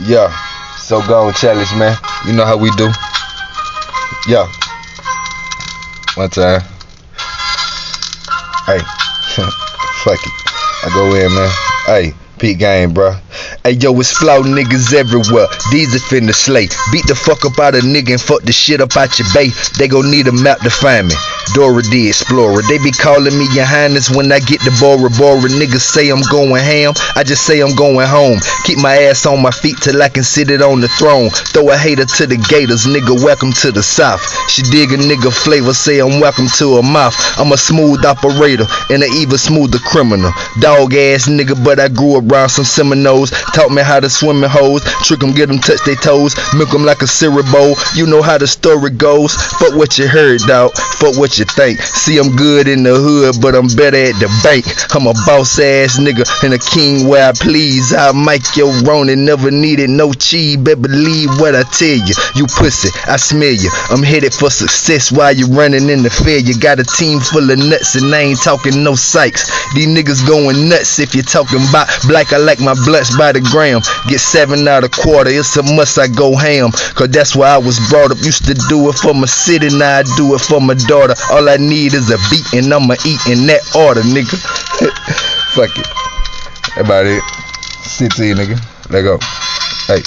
Yeah, so gone challenge, man. You know how we do. Yeah. One time. Hey. Fuck it. I go in, man. Hey. Peak game, bro. Hey, yo, it's flow niggas everywhere. These are finna slay. Beat the fuck up out a nigga and fuck the shit up out your bay. They gon' need a map to find me. Dora the Explorer. They be calling me your highness when I get the Bora Bora. Niggas say I'm going ham. I just say I'm going home. Keep my ass on my feet till I can sit it on the throne. Throw a hater to the gators. Nigga, welcome to the South. She dig a nigga flavor. Say I'm welcome to her mouth. I'm a smooth operator and an even smoother criminal. Dog ass nigga, but I grew up around some Seminoles. Taught me how to swim in hoes. Trick them, get them, touch their toes. Milk them like a cereal bowl. You know how the story goes. Fuck what you heard, dog. Fuck what you think. See, I'm good in the hood, but I'm better at the bank. I'm a boss ass nigga and a king where I please. I'll make your Ronin, never needed no cheese. Better believe what I tell you. You pussy, I smell you. I'm headed for success while you running in the failure. Got a team full of nuts and I ain't talking no psychs. These niggas going nuts if you're talking about black. I like my blunts by the gram. Get 7 out a quarter. It's a must I go ham. Cause that's why I was brought up. Used to do it for my city. Now I do it for my daughter. All I need is a beat and I'ma eat in that order, nigga. Fuck it. That's about it. 16, nigga. Let go. Hey.